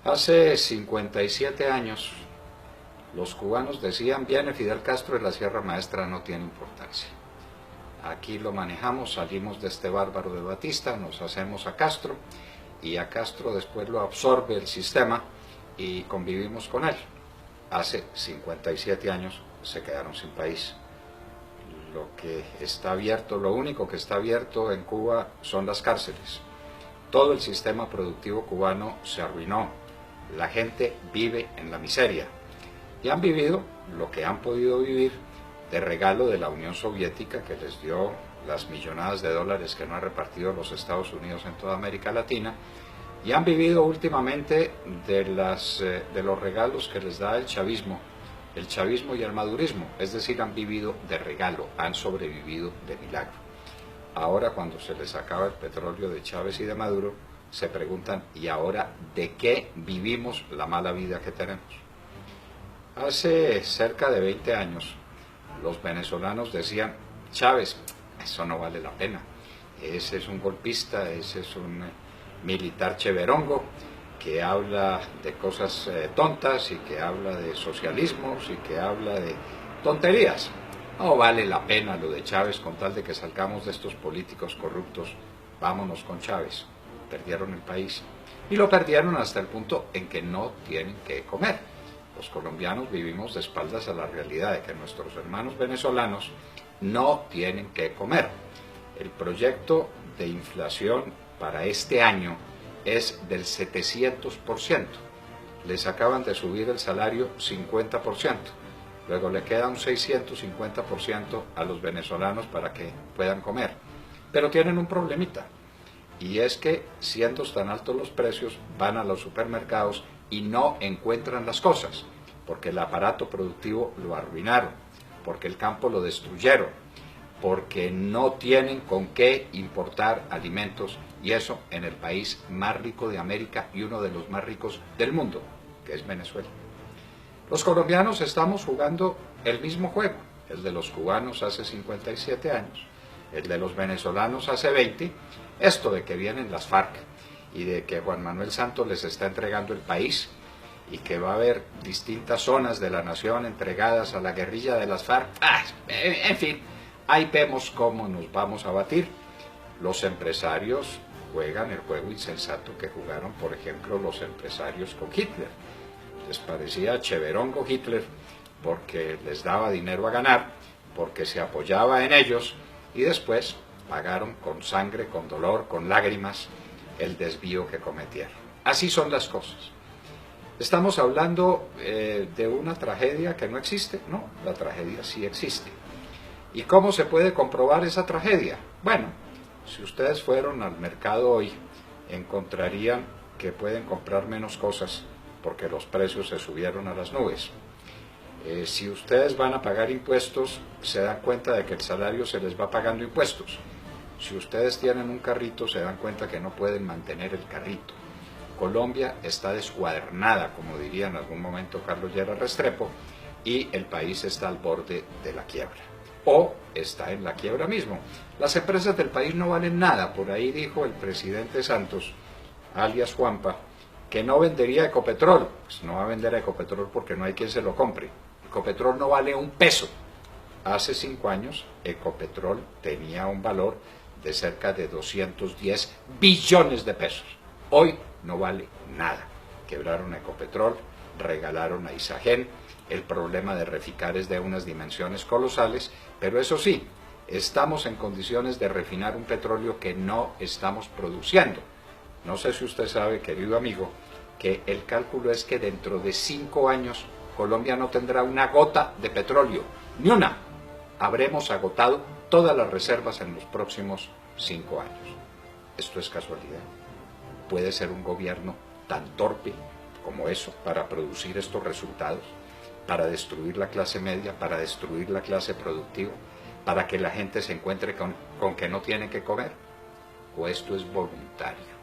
Hace 57 años los cubanos decían: viene Fidel Castro y la Sierra Maestra no tiene importancia. Aquí lo manejamos, salimos de este bárbaro de Batista, nos hacemos a Castro y a Castro después lo absorbe el sistema y convivimos con él. Hace 57 años se quedaron sin país. Lo que está abierto, lo único que está abierto en Cuba son las cárceles. Todo el sistema productivo cubano se arruinó. La gente vive en la miseria y han vivido lo que han podido vivir de regalo de la Unión Soviética, que les dio las millonadas de dólares que no han repartido los Estados Unidos en toda América Latina, y han vivido últimamente de los regalos que les da el chavismo y el madurismo, es decir, han vivido de regalo, han sobrevivido de milagro. Ahora, cuando se les acaba el petróleo de Chávez y de Maduro, se preguntan: ¿y ahora de qué vivimos la mala vida que tenemos? Hace cerca de 20 años, los venezolanos decían: Chávez, eso no vale la pena, ese es un golpista, ese es un militar cheverongo que habla de cosas tontas y que habla de socialismos y que habla de tonterías. No vale la pena lo de Chávez, con tal de que salgamos de estos políticos corruptos, vámonos con Chávez. Perdieron el país y lo perdieron hasta el punto en que no tienen que comer. Los colombianos vivimos de espaldas a la realidad de que nuestros hermanos venezolanos no tienen que comer. El proyecto de inflación para este año es del 700%. Les acaban de subir el salario 50%. Luego le queda un 650% a los venezolanos para que puedan comer. Pero tienen un problemita, y es que, siendo tan altos los precios, van a los supermercados y no encuentran las cosas, porque el aparato productivo lo arruinaron, porque el campo lo destruyeron, porque no tienen con qué importar alimentos, y eso en el país más rico de América y uno de los más ricos del mundo, que es Venezuela. Los colombianos estamos jugando el mismo juego, el de los cubanos hace 57 años, el de los venezolanos hace 20, esto de que vienen las FARC y de que Juan Manuel Santos les está entregando el país y que va a haber distintas zonas de la nación entregadas a la guerrilla de las FARC. En fin, ahí vemos cómo nos vamos a batir. Los empresarios juegan el juego insensato que jugaron, por ejemplo, los empresarios con Hitler. Les parecía cheverongo Hitler porque les daba dinero a ganar, porque se apoyaba en ellos, y después pagaron con sangre, con dolor, con lágrimas el desvío que cometieron. Así son las cosas. ¿Estamos hablando de una tragedia que no existe? No, la tragedia sí existe. ¿Y cómo se puede comprobar esa tragedia? Bueno, si ustedes fueron al mercado hoy, encontrarían que pueden comprar menos cosas porque los precios se subieron a las nubes. Si ustedes van a pagar impuestos, se dan cuenta de que el salario se les va pagando impuestos. Si ustedes tienen un carrito, se dan cuenta que no pueden mantener el carrito. Colombia está descuadernada, como diría en algún momento Carlos Lleras Restrepo, y el país está al borde de la quiebra, o está en la quiebra mismo. Las empresas del país no valen nada. Por ahí dijo el presidente Santos, alias Juanpa, que no vendería Ecopetrol. Pues no va a vender Ecopetrol porque no hay quien se lo compre. Ecopetrol no vale un peso. Hace 5 años Ecopetrol tenía un valor de cerca de 210 billones de pesos. Hoy no vale nada. Quebraron a Ecopetrol, regalaron a Isagen. El problema de Reficar es de unas dimensiones colosales, pero eso sí, estamos en condiciones de refinar un petróleo que no estamos produciendo. No sé si usted sabe, querido amigo, que el cálculo es que dentro de 5 años Colombia no tendrá una gota de petróleo, ni una. Habremos agotado todas las reservas en los próximos 5 años. ¿Esto es casualidad? ¿Puede ser un gobierno tan torpe como eso para producir estos resultados? Para destruir la clase media, para destruir la clase productiva, para que la gente se encuentre con que no tiene que comer. ¿O esto es voluntario?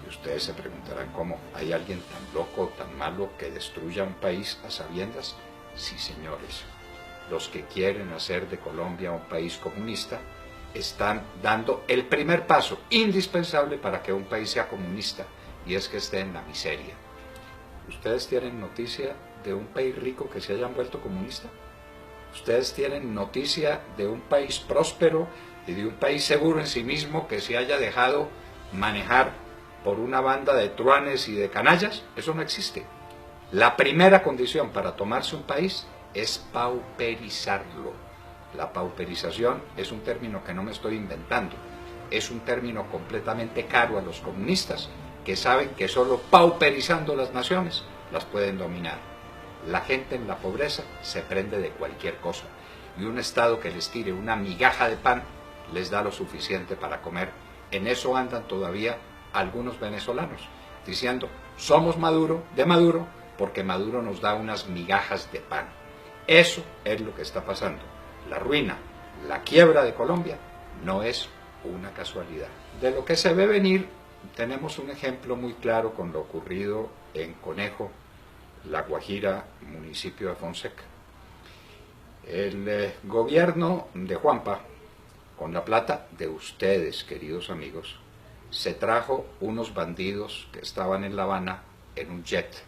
Y ustedes se preguntarán: ¿cómo? ¿Hay alguien tan loco, tan malo que destruya un país a sabiendas? Sí, señores. Los que quieren hacer de Colombia un país comunista están dando el primer paso indispensable para que un país sea comunista, y es que esté en la miseria. ¿Ustedes tienen noticia de un país rico que se haya vuelto comunista? ¿Ustedes tienen noticia de un país próspero y de un país seguro en sí mismo que se haya dejado manejar por una banda de truanes y de canallas? Eso no existe. La primera condición para tomarse un país es pauperizarlo. La pauperización es un término que no me estoy inventando. Es un término completamente caro a los comunistas, que saben que solo pauperizando las naciones las pueden dominar. La gente en la pobreza se prende de cualquier cosa, y un Estado que les tire una migaja de pan les da lo suficiente para comer. En eso andan todavía algunos venezolanos, diciendo, somos Maduro, porque Maduro nos da unas migajas de pan. Eso es lo que está pasando. La ruina, la quiebra de Colombia no es una casualidad. De lo que se ve venir, tenemos un ejemplo muy claro con lo ocurrido en Conejo, La Guajira, municipio de Fonseca. El gobierno de Juanpa, con la plata de ustedes, queridos amigos, se trajo unos bandidos que estaban en La Habana en un jet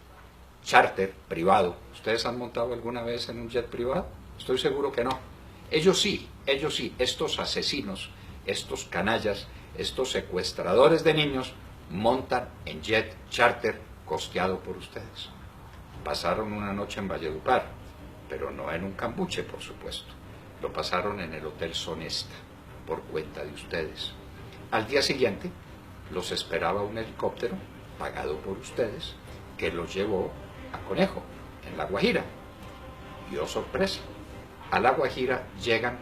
charter privado. ¿Ustedes han montado alguna vez en un jet privado? Estoy seguro que no. Ellos sí, estos asesinos, estos canallas, estos secuestradores de niños, montan en jet charter costeado por ustedes. Pasaron una noche en Valledupar, pero no en un cambuche, por supuesto. Lo pasaron en el Hotel Sonesta, por cuenta de ustedes. Al día siguiente, los esperaba un helicóptero, pagado por ustedes, que los llevó a Conejo, en La Guajira. Y oh sorpresa, a La Guajira llegan,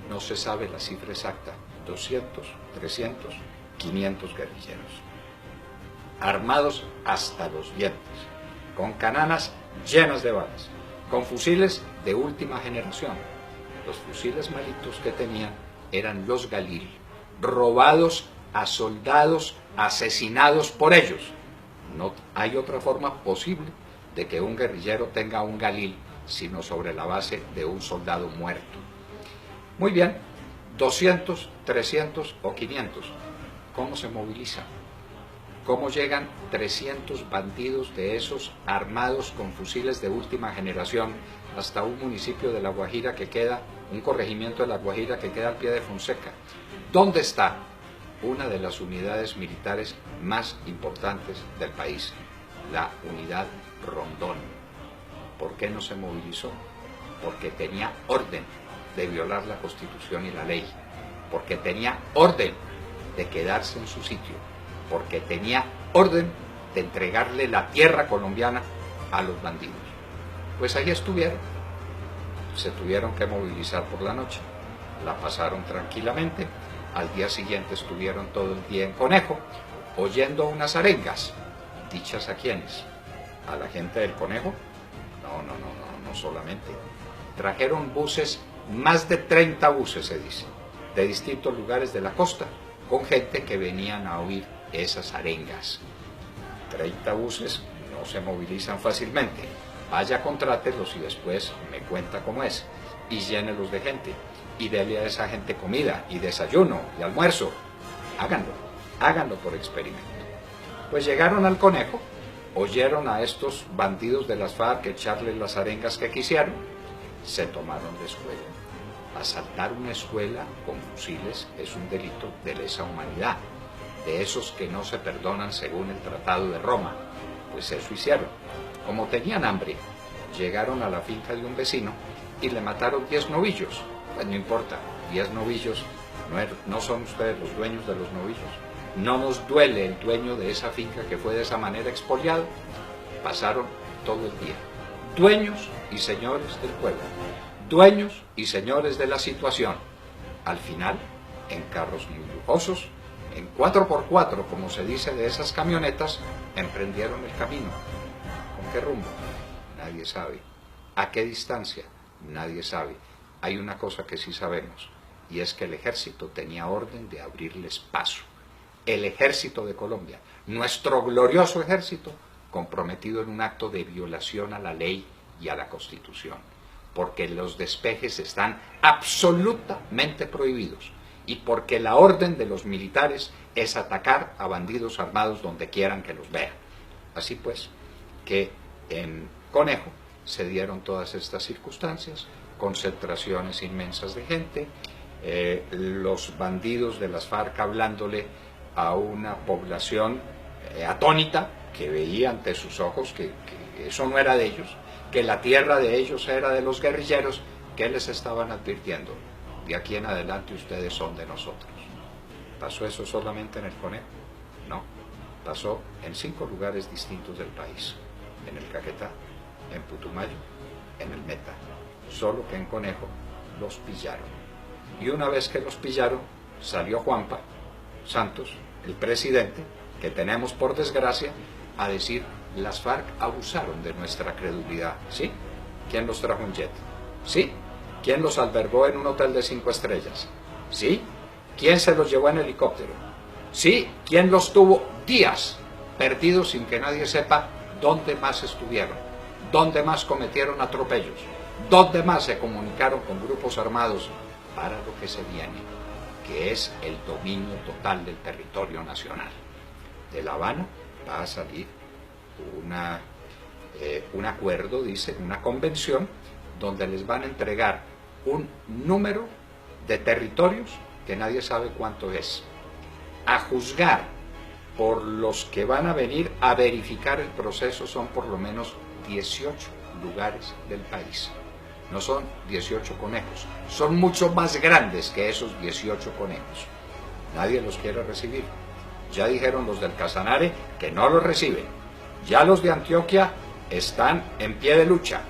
no se sabe la cifra exacta, 200, 300, 500 guerrilleros, armados hasta los dientes, con cananas llenas de balas, con fusiles de última generación. Los fusiles malitos que tenían eran los Galil, robados a soldados asesinados por ellos. No hay otra forma posible de que un guerrillero tenga un Galil sino sobre la base de un soldado muerto. Muy bien, 200, 300 o 500. ¿Cómo se movilizan? ¿Cómo llegan 300 bandidos de esos armados con fusiles de última generación hasta un municipio de La Guajira que queda, un corregimiento de La Guajira que queda al pie de Fonseca? ¿Dónde está una de las unidades militares más importantes del país? La unidad Rondón. ¿Por qué no se movilizó? Porque tenía orden de violar la Constitución y la ley, porque tenía orden de quedarse en su sitio, porque tenía orden de entregarle la tierra colombiana a los bandidos. Pues ahí estuvieron, se tuvieron que movilizar por la noche, la pasaron tranquilamente, al día siguiente estuvieron todo el día en Conejo, oyendo unas arengas, dichas a quienes, a la gente del Conejo. No solamente, trajeron buses, más de 30 buses se dice, de distintos lugares de la costa, con gente que venían a oír esas arengas. 30 buses no se movilizan fácilmente. Vaya, contrátelos y después me cuenta cómo es, y llénelos de gente, y dele a esa gente comida, y desayuno, y almuerzo. Háganlo por experimento. Pues llegaron al Conejo, oyeron a estos bandidos de las FARC echarles las arengas que quisieron, se tomaron la escuela. Asaltar una escuela con fusiles es un delito de lesa humanidad, de esos que no se perdonan según el Tratado de Roma. Pues eso hicieron. Como tenían hambre, llegaron a la finca de un vecino y le mataron 10 novillos. Pues no importa, 10 novillos, no son ustedes los dueños de los novillos. No nos duele el dueño de esa finca que fue de esa manera expoliado. Pasaron todo el día. Dueños y señores del pueblo, dueños y señores de la situación. Al final, en carros muy lujosos, en 4x4, como se dice de esas camionetas, emprendieron el camino. ¿Con qué rumbo? Nadie sabe. ¿A qué distancia? Nadie sabe. Hay una cosa que sí sabemos, y es que el ejército tenía orden de abrirles paso. El ejército de Colombia, nuestro glorioso ejército, comprometido en un acto de violación a la ley y a la Constitución, porque los despejes están absolutamente prohibidos, y porque la orden de los militares es atacar a bandidos armados donde quieran que los vean. Así pues, que en Conejo se dieron todas estas circunstancias, concentraciones inmensas de gente, los bandidos de las FARC hablándole a una población atónita que veía ante sus ojos que eso no era de ellos, que la tierra de ellos era de los guerrilleros, que les estaban advirtiendo: de aquí en adelante ustedes son de nosotros. ¿Pasó eso solamente en el Conejo? No, pasó en 5 lugares distintos del país: en el Caquetá, en Putumayo, en el Meta. Solo que en Conejo los pillaron. Y una vez que los pillaron, salió Juanpa Santos, el presidente, que tenemos por desgracia, a decir: las FARC abusaron de nuestra credulidad. ¿Sí? ¿Quién los trajo en jet? ¿Sí? ¿Quién los albergó en un hotel de 5 estrellas? ¿Sí? ¿Quién se los llevó en helicóptero? ¿Sí? ¿Quién los tuvo días perdidos sin que nadie sepa dónde más estuvieron? ¿Dónde más cometieron atropellos? ¿Dónde más se comunicaron con grupos armados para lo que se viene, que es el dominio total del territorio nacional? De La Habana va a salir un acuerdo, dice, una convención, donde les van a entregar un número de territorios que nadie sabe cuánto es. A juzgar por los que van a venir a verificar el proceso, son por lo menos 18 lugares del país. No son 18 conejos, son mucho más grandes que esos 18 conejos. Nadie los quiere recibir. Ya dijeron los del Casanare que no los reciben. Ya los de Antioquia están en pie de lucha.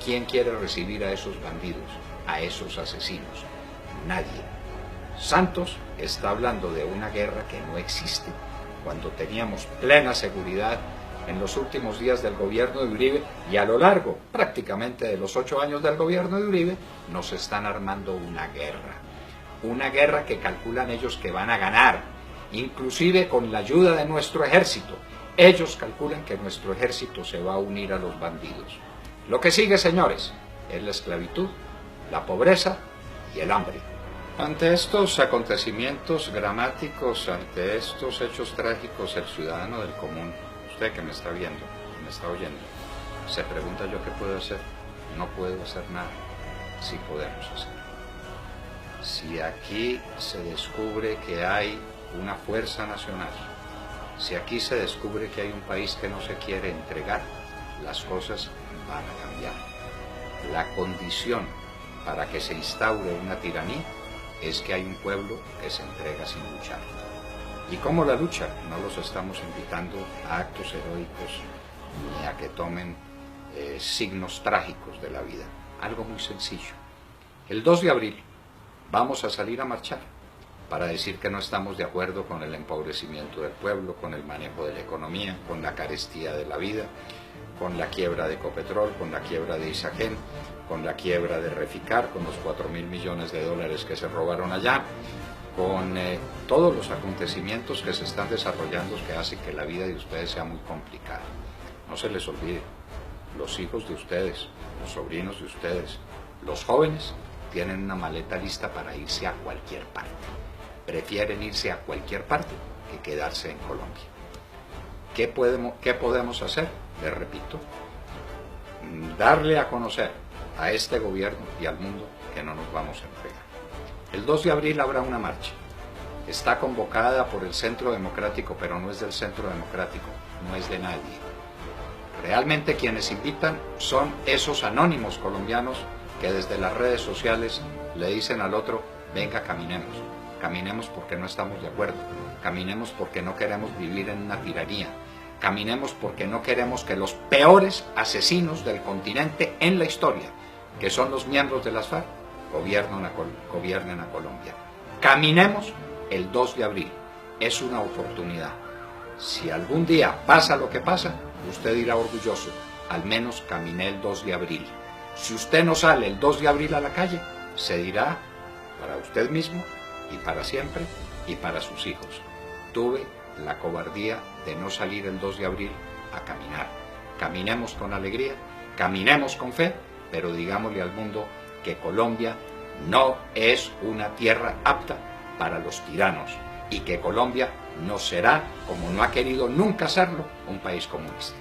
¿Quién quiere recibir a esos bandidos, a esos asesinos? Nadie. Santos está hablando de una guerra que no existe, cuando teníamos plena seguridad en los últimos días del gobierno de Uribe, y a lo largo prácticamente de los 8 años del gobierno de Uribe, nos están armando una guerra que calculan ellos que van a ganar, inclusive con la ayuda de nuestro ejército. Ellos calculan que nuestro ejército se va a unir a los bandidos. Lo que sigue, señores, es la esclavitud, la pobreza y el hambre. Ante estos acontecimientos dramáticos, ante estos hechos trágicos, el ciudadano del común, usted que me está viendo, me está oyendo, se pregunta: ¿yo qué puedo hacer? No puedo hacer nada. Sí podemos hacer. Si aquí se descubre que hay una fuerza nacional, si aquí se descubre que hay un país que no se quiere entregar, las cosas van a cambiar. La condición para que se instaure una tiranía es que hay un pueblo que se entrega sin luchar. ¿Y cómo la lucha? No los estamos invitando a actos heroicos ni a que tomen signos trágicos de la vida. Algo muy sencillo. El 2 de abril vamos a salir a marchar para decir que no estamos de acuerdo con el empobrecimiento del pueblo, con el manejo de la economía, con la carestía de la vida, con la quiebra de Ecopetrol, con la quiebra de Isagen, con la quiebra de Reficar, con los 4.000 millones de dólares que se robaron allá, con todos los acontecimientos que se están desarrollando que hacen que la vida de ustedes sea muy complicada. No se les olvide, los hijos de ustedes, los sobrinos de ustedes, los jóvenes tienen una maleta lista para irse a cualquier parte. Prefieren irse a cualquier parte que quedarse en Colombia. ¿Qué podemos hacer? Les repito, darle a conocer a este gobierno y al mundo que no nos vamos a entregar. El 2 de abril habrá una marcha. Está convocada por el Centro Democrático, pero no es del Centro Democrático, no es de nadie. Realmente quienes invitan son esos anónimos colombianos que desde las redes sociales le dicen al otro: venga, caminemos. Caminemos porque no estamos de acuerdo. Caminemos porque no queremos vivir en una tiranía. Caminemos porque no queremos que los peores asesinos del continente en la historia, que son los miembros de las FARC, gobiernen a Colombia. Caminemos el 2 de abril. Es una oportunidad. Si algún día pasa lo que pasa, usted dirá orgulloso: al menos caminé el 2 de abril. Si usted no sale el 2 de abril a la calle, se dirá para usted mismo y para siempre y para sus hijos: tuve la cobardía de no salir el 2 de abril a caminar. Caminemos con alegría, caminemos con fe, pero digámosle al mundo que Colombia no es una tierra apta para los tiranos y que Colombia no será, como no ha querido nunca serlo, un país comunista.